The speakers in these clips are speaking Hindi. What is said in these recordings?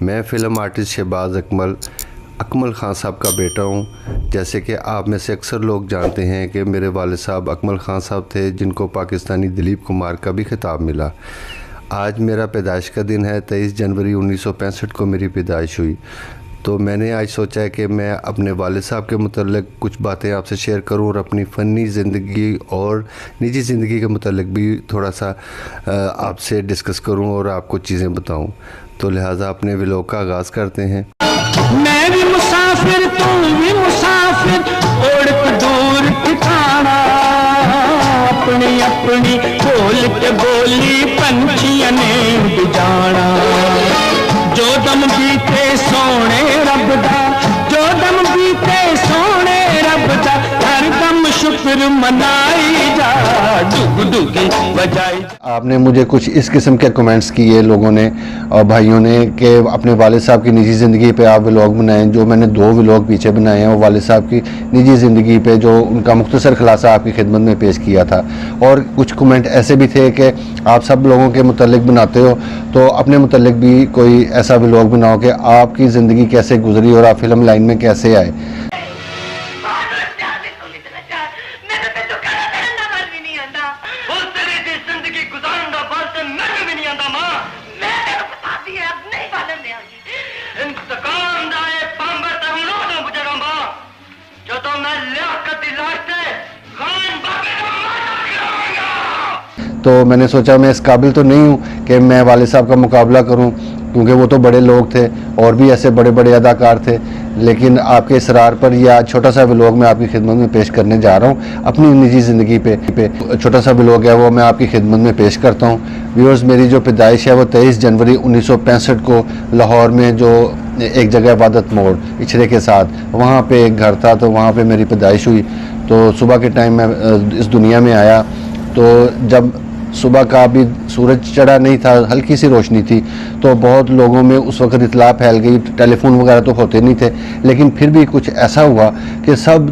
मैं फ़िल्म आर्टिस्ट शहबाज अकमल ख़ान साहब का बेटा हूँ। जैसे कि आप में से अक्सर लोग जानते हैं कि मेरे वालिद साहब अकमल ख़ान साहब थे, जिनको पाकिस्तानी दिलीप कुमार का भी खिताब मिला। आज मेरा पैदाइश का दिन है, 23 जनवरी 1965 को मेरी पैदाइश हुई। तो मैंने आज सोचा है कि मैं अपने वालिद साहब के मुतल्लिक़ कुछ बातें आपसे शेयर करूं और अपनी फ़नी ज़िंदगी और निजी ज़िंदगी के मुतल्लिक़ भी थोड़ा सा आपसे डिस्कस करूं और आपको चीज़ें बताऊं। तो लिहाजा अपने व्लॉग का आगाज़ करते हैं। मैं भी मुसाफिर, तू भी मुसाफिर, ओढ़ दूर ठिकाना, अपनी अपनी बोल के बोली पंछियों ने जाना। जो दम बीते सोने रब दा, जो दम बीते सोने रब दा, हर दम शुक्र मनाई जा, डुग डुगी बजाई। आपने मुझे कुछ इस किस्म के कमेंट्स किए लोगों ने और भाइयों ने कि अपने वालिद साहब की निजी ज़िंदगी पे आप व्लॉग बनाएं। जो मैंने 2 व्लॉग पीछे बनाए हैं वो वालिद साहब की निजी ज़िंदगी पे, जो उनका मुख्तसर खुलासा आपकी खिदमत में पेश किया था। और कुछ कमेंट ऐसे भी थे कि आप सब लोगों के मुतल्लिक़ बनाते हो तो अपने मुतल्लिक़ भी कोई ऐसा व्लॉग बनाओ कि आपकी ज़िंदगी कैसे गुजरी और आप फिल्म लाइन में कैसे आए। तो मैंने सोचा मैं इस काबिल तो नहीं हूँ कि मैं वालिद साहब का मुकाबला करूँ, क्योंकि वो तो बड़े लोग थे और भी ऐसे बड़े बड़े अदाकार थे। लेकिन आपके इसरार पर यह आज छोटा सा व्लॉग मैं आपकी खिदमत में पेश करने जा रहा हूँ। अपनी निजी ज़िंदगी पे छोटा सा व्लॉग है वो मैं आपकी खिदमत में पेश करता हूँ। व्यूअर्स, मेरी जो पैदाइश है वो 23 जनवरी 1965 को लाहौर में जो एक जगह इबादत मोड़ इचरे के साथ, वहाँ पे एक घर था, तो वहाँ पे मेरी पैदाइश हुई। तो सुबह के टाइम मैं इस दुनिया में आया। तो जब सुबह का अभी सूरज चढ़ा नहीं था, हल्की सी रोशनी थी, तो बहुत लोगों में उस वक्त इत्तला फैल गई। टेलीफोन वगैरह तो होते नहीं थे, लेकिन फिर भी कुछ ऐसा हुआ कि सब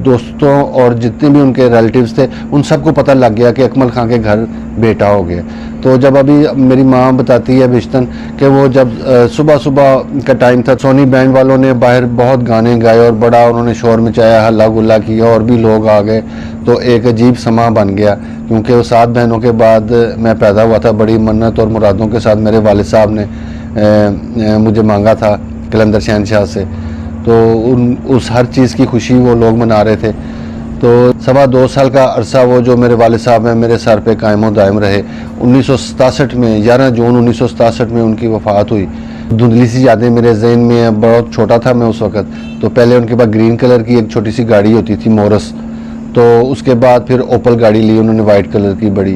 दोस्तों और जितने भी उनके रिलेटिव्स थे उन सबको पता लग गया कि अकमल खान के घर बेटा हो गया। तो जब अभी मेरी माँ बताती है बिश्तन कि वो जब सुबह सुबह का टाइम था, सोनी बैंड वालों ने बाहर बहुत गाने गाए और बड़ा उन्होंने शोर मचाया, हल्ला गुल्ला किया और भी लोग आ गए। तो एक अजीब समा बन गया, क्योंकि वो 7 बहनों के बाद मैं पैदा हुआ था। बड़ी मन्नत और मुरादों के साथ मेरे वालिद साहब ने मुझे मांगा था कलंदर शहनशाह से। तो उस हर चीज़ की खुशी वो लोग मना रहे थे। तो 2.25 साल का अरसा वो जो मेरे वालिद साहब हैं मेरे सर पे कायम दायम रहे। 1967 में 11 जून 1967 में उनकी वफ़ात हुई। धुंधली सी यादें मेरे जहन में है, बहुत छोटा था मैं उस वक़्त। तो पहले उनके पास ग्रीन कलर की एक छोटी सी गाड़ी होती थी, मोरस। तो उसके बाद फिर ओपल गाड़ी ली उन्होंने, वाइट कलर की बड़ी।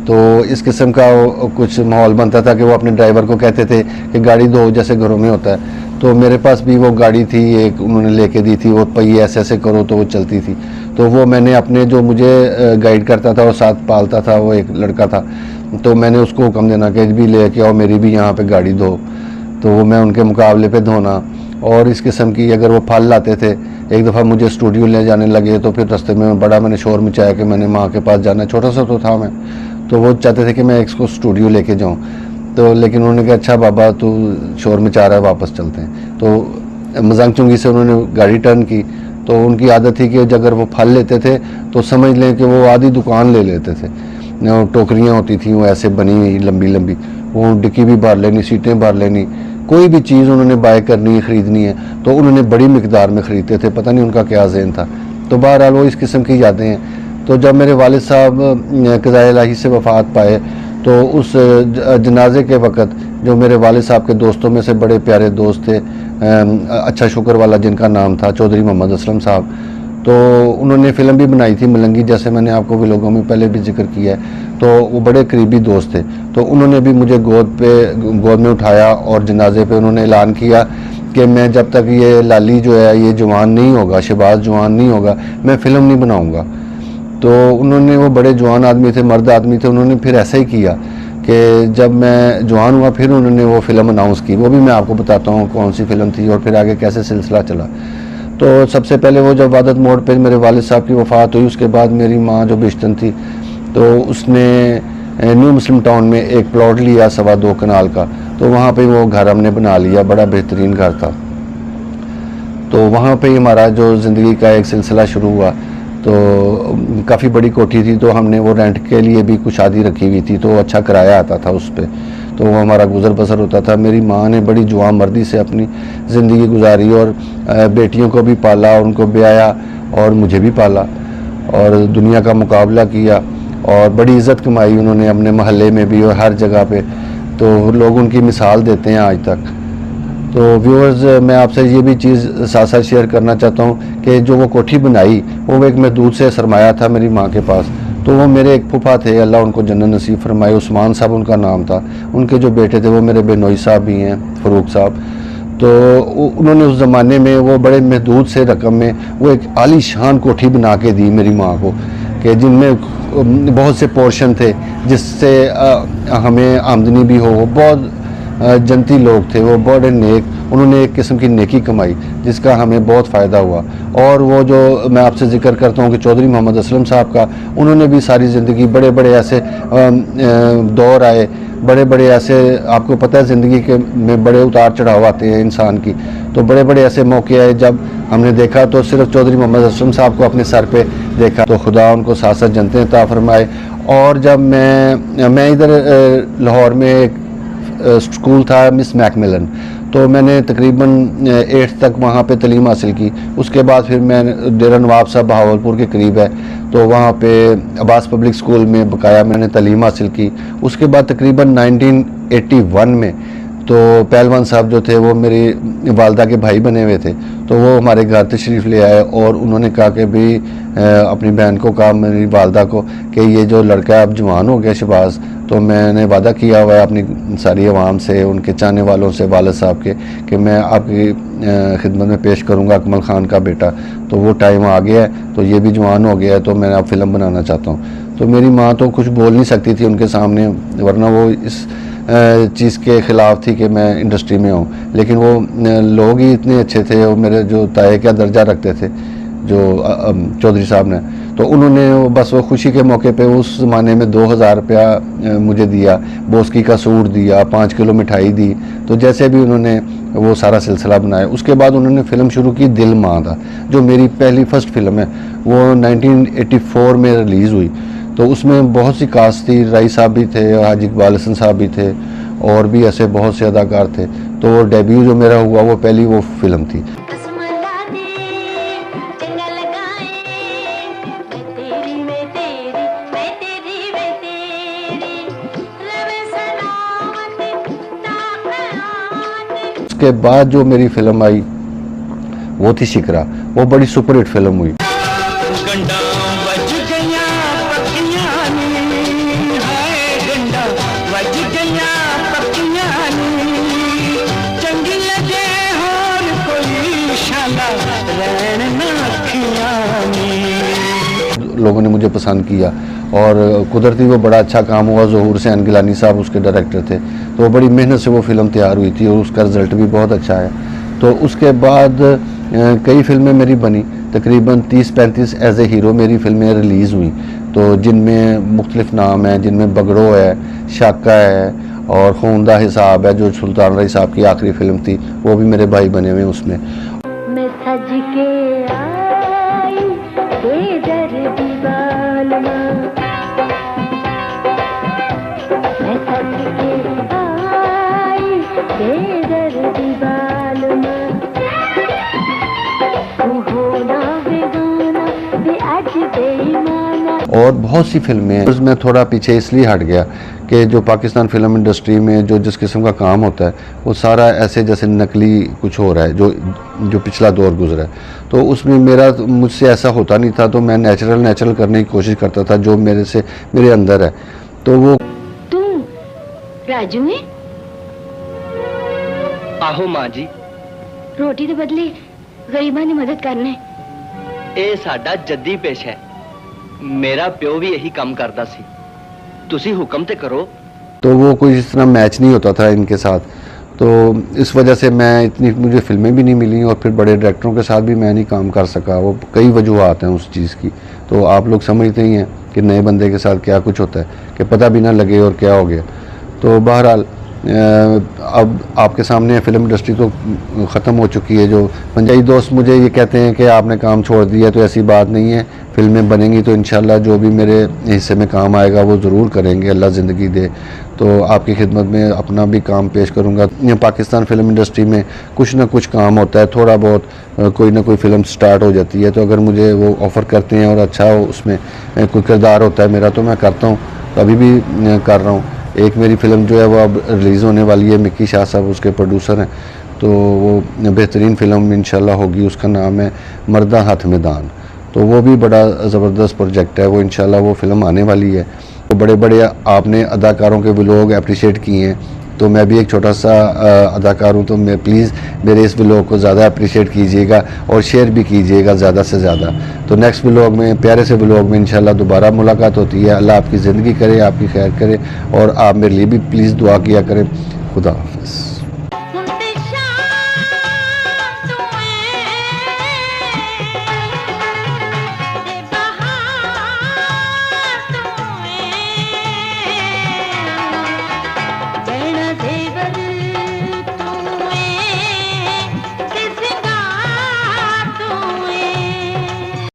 तो इस किस्म का कुछ माहौल बनता था कि वो अपने ड्राइवर को कहते थे कि गाड़ी दो, जैसे घरों में होता है। तो मेरे पास भी वो गाड़ी थी, एक उन्होंने लेके दी थी, वो पहिए ऐसे ऐसे करो तो वो चलती थी। तो वो मैंने अपने जो मुझे गाइड करता था और साथ पालता था, वो एक लड़का था, तो मैंने उसको हुक्म देना कि भी ले के आओ, मेरी भी यहाँ पे गाड़ी धो। तो वो मैं उनके मुकाबले पे धोना। और इस किस्म की अगर वो फल लाते थे, एक दफ़ा मुझे स्टूडियो ले जाने लगे तो फिर रास्ते में मैंने शोर मचाया कि मैंने माँ के पास जाना है। छोटा सा तो था मैं, तो वो चाहते थे कि मैं इसको स्टूडियो लेके जाऊँ। तो लेकिन उन्होंने कहा अच्छा बाबा तू शोर मचा रहा है, वापस चलते हैं। तो मजाक चुंगी से उन्होंने गाड़ी टर्न की। तो उनकी आदत थी कि अगर वो फल लेते थे तो समझ लें कि वो आधी दुकान ले लेते थे। टोकरियाँ होती थी वो ऐसे बनी हुई लंबी लंबी, वो डिक्की भी भर लेनी, सीटें भर लेनी। कोई भी चीज़ उन्होंने बाय करनी है, ख़रीदनी है, तो उन्होंने बड़ी मिकदार में ख़रीदते थे। पता नहीं उनका क्या ज़हन था। तो बहरहाल वो इस किस्म की यादें हैं। तो जब मेरे वालिद साहब क़ज़ाए इलाही से वफ़ात पाए, तो उस जनाजे के वक़्त जो मेरे वालिद साहब के दोस्तों में से बड़े प्यारे दोस्त थे, अच्छा शुक्र वाला जिनका नाम था चौधरी मोहम्मद असलम साहब, तो उन्होंने फ़िल्म भी बनाई थी मलंगी, जैसे मैंने आपको भी लोगों में पहले भी जिक्र किया है। तो वो बड़े करीबी दोस्त थे। तो उन्होंने भी मुझे गोद में उठाया और जनाजे पे उन्होंने ऐलान किया कि मैं जब तक ये लाली जो है ये जवान नहीं होगा, शहबाज जवान नहीं होगा, मैं फ़िल्म नहीं बनाऊँगा। तो उन्होंने, वो बड़े जवान आदमी थे, मर्द आदमी थे, उन्होंने फिर ऐसा ही किया कि जब मैं जवान हुआ फिर उन्होंने वो फ़िल्म अनाउंस की। वो भी मैं आपको बताता हूँ कौन सी फ़िल्म थी और फिर आगे कैसे सिलसिला चला। तो सबसे पहले वो जब इबादत मोड़ पे मेरे वालिद साहब की वफ़ात हुई, उसके बाद मेरी माँ जो बिश्तन थी, तो उसने न्यू मुस्लिम टाउन में एक प्लॉट लिया 2.25 कनाल का, तो वहाँ पे वो घर हमने बना लिया, बड़ा बेहतरीन घर था। तो वहाँ पे हमारा जो ज़िंदगी का एक सिलसिला शुरू हुआ। तो काफ़ी बड़ी कोठी थी, तो हमने वो रेंट के लिए भी कुछ आदि रखी हुई थी, तो अच्छा किराया आता था उस पर, तो वो हमारा गुजर बसर होता था। मेरी माँ ने बड़ी जुआन मर्दी से अपनी ज़िंदगी गुजारी और बेटियों को भी पाला, उनको ब्याया और मुझे भी पाला और दुनिया का मुकाबला किया और बड़ी इज़्ज़त कमाई उन्होंने अपने महल्ले में भी और हर जगह पे। तो लोग उनकी मिसाल देते हैं आज तक। तो व्यूअर्स, मैं आपसे ये भी चीज़ साथ साथ शेयर करना चाहता हूँ कि जो वो कोठी बनाई वो एक महदूद से सरमाया था मेरी माँ के पास। तो वो मेरे एक फूफा थे, अल्लाह उनको जन्नत नसीब फरमाए, उस्मान साहब उनका नाम था। उनके जो बेटे थे वो मेरे बेनोई साहब भी हैं, फ़रूक साहब। तो उन्होंने उस ज़माने में वो बड़े महदूद से रकम में वो एक आलीशान कोठी बना के दी मेरी माँ को, कि जिनमें बहुत से पोर्शन थे जिससे हमें आमदनी भी हो। बहुत जनती लोग थे वो, बड़े नेक, उन्होंने एक किस्म की नेकी कमाई जिसका हमें बहुत फ़ायदा हुआ। और वो जो मैं आपसे ज़िक्र करता हूँ कि चौधरी मोहम्मद असलम साहब का, उन्होंने भी सारी ज़िंदगी बड़े बड़े ऐसे दौर आए, बड़े बड़े ऐसे, आपको पता है ज़िंदगी के में बड़े उतार चढ़ाव आते हैं इंसान की। तो बड़े बड़े ऐसे मौके आए जब हमने देखा तो सिर्फ चौधरी मोहम्मद असलम साहब को अपने सर पे देखा, तो खुदा उनको साथ साथ जन्नतें अता फरमाए। और जब मैं इधर लाहौर में एक स्कूल था मिस मैकमिलन, तो मैंने तकरीबन 8th तक वहाँ पे तालीम हासिल की। उसके बाद फिर मैं डेरा नवाब साहब बहावलपुर के करीब है, तो वहाँ पे अब्बास पब्लिक स्कूल में बकाया मैंने तालीम हासिल की। उसके बाद तकरीबन 1981 में तो पहलवान साहब जो थे वो मेरी वालदा के भाई बने हुए थे, तो वो हमारे घर तशरीफ़ ले आए और उन्होंने कहा कि भाई अपनी बहन को कहा, मेरी वालदा को, कि ये जो लड़का अब जवान हो गया शहबाज, तो मैंने वादा किया हुआ है अपनी सारी आवाम से, उनके चाहने वालों से, वालिद साहब के, कि मैं आपकी खिदमत में पेश करूँगा अकमल ख़ान का बेटा। तो वो टाइम आ गया है, तो ये भी जवान हो गया है, तो मैं अब फ़िल्म बनाना चाहता हूँ। तो मेरी माँ तो कुछ बोल नहीं सकती थी उनके सामने, वरना वो इस चीज़ के ख़िलाफ़ थी कि मैं इंडस्ट्री में आऊँ। लेकिन वो लोग ही इतने अच्छे थे, वो मेरे जो ताए का दर्जा रखते थे जो चौधरी साहब ने, तो उन्होंने बस वो खुशी के मौके पे उस ज़माने में 2000 रुपया मुझे दिया, बोस्की का सूट दिया, 5 किलो मिठाई दी। तो जैसे भी उन्होंने वो सारा सिलसिला बनाया। उसके बाद उन्होंने फ़िल्म शुरू की दिल मांदा, जो मेरी पहली फ़र्स्ट फ़िल्म है, वो 1984 में रिलीज़ हुई। तो उसमें बहुत सी कास्ट थी, राई साहब भी थे, हाजी इकबाल हसन साहब भी थे और भी ऐसे बहुत से अदाकार थे। तो डेब्यू जो मेरा हुआ वो पहली वो फिल्म थी। उसके बाद जो मेरी फिल्म आई वो थी शिकरा, वो बड़ी सुपरहिट फिल्म हुई। लोगों ने मुझे पसंद किया और कुदरती वो बड़ा अच्छा काम हुआ। ज़हूर हुसैन गिलानी साहब उसके डायरेक्टर थे, तो वो बड़ी मेहनत से वो फ़िल्म तैयार हुई थी और उसका रिज़ल्ट भी बहुत अच्छा है। तो उसके बाद कई फिल्में मेरी बनी, तकरीबन 30-35 एज ए हीरो मेरी फिल्में रिलीज़ हुई, तो जिनमें मुख्तलिफ नाम हैं, जिनमें बगड़ो है, शाका है और खूनदा हिसाब है जो सुल्तान रई साहब की आखिरी फ़िल्म थी, वो भी मेरे भाई बने हुए हैं उसमें। मैं सज के आई बेदर्दी बालमा, मैं सज के आई बेदर्दी बालमा, तू होना बेगाना बे आज बेईमाना। और बहुत सी फिल्में हैं। उसमें थोड़ा पीछे इसलिए हट गया कि जो पाकिस्तान फिल्म इंडस्ट्री में जो जिस किस्म का काम होता है वो सारा ऐसे जैसे नकली कुछ हो रहा है, जो पिछला दौर गुजरा है। तो उसमें मुझसे ऐसा होता नहीं था, तो मैं नेचुरल करने की कोशिश करता था जो मेरे अंदर है। तो वो तू राजू है? आहो माँ जी, रोटी ਦੇ ਬਦਲੇ ਗਰੀਬਾਂ ਦੀ ਮਦਦ ਕਰਨਾ ਹੈ। ਇਹ ਸਾਡਾ ਜੱਦੀ ਪੇਸ਼ ਹੈ। मेरा प्यो भी यही काम करता सी, तुसी हुक्म ते करो। तो वो कोई इस तरह मैच नहीं होता था इनके साथ, तो इस वजह से मुझे फिल्में भी नहीं मिली और फिर बड़े डायरेक्टरों के साथ भी मैं नहीं काम कर सका। वो कई वजूहात हैं उस चीज़ की, तो आप लोग समझते ही हैं कि नए बंदे के साथ क्या कुछ होता है कि पता भी ना लगे और क्या हो गया। तो बहरहाल अब आपके सामने फिल्म इंडस्ट्री तो ख़त्म हो चुकी है। जो पंजाबी दोस्त मुझे ये कहते हैं कि आपने काम छोड़ दिया, तो ऐसी बात नहीं है। फिल्में बनेंगी तो इंशाल्लाह जो भी मेरे हिस्से में काम आएगा वो ज़रूर करेंगे, अल्लाह ज़िंदगी दे तो आपकी खिदमत में अपना भी काम पेश करूँगा। पाकिस्तान फिल्म इंडस्ट्री में कुछ ना कुछ काम होता है, थोड़ा बहुत कोई ना कोई फिल्म स्टार्ट हो जाती है, तो अगर मुझे वो ऑफ़र करते हैं और अच्छा हो उसमें कोई किरदार होता है मेरा, तो मैं करता हूँ, अभी भी कर रहा हूँ। एक मेरी फ़िल्म जो है वो अब रिलीज़ होने वाली है, मिक्की शाह साहब उसके प्रोड्यूसर हैं, तो वो बेहतरीन फ़िल्म इंशाल्लाह होगी। उसका नाम है मर्दा हाथ मैदान। तो वो भी बड़ा ज़बरदस्त प्रोजेक्ट है, वो इंशाल्लाह वो फ़िल्म आने वाली है। तो बड़े बड़े आपने अदाकारों के व्लॉग अप्रिशिएट किए हैं, तो मैं भी एक छोटा सा अदाकार हूँ, तो मैं प्लीज़ मेरे इस व्लॉग को ज़्यादा अप्रिशिएट कीजिएगा और शेयर भी कीजिएगा ज़्यादा से ज़्यादा। तो नेक्स्ट व्लॉग में, प्यारे से व्लॉग में इंशाल्लाह दोबारा मुलाकात होती है। अल्लाह आपकी ज़िंदगी करे, आपकी खैर करे, और आप मेरे लिए भी प्लीज़ दुआ किया करें। खुदा हाफ़िज़।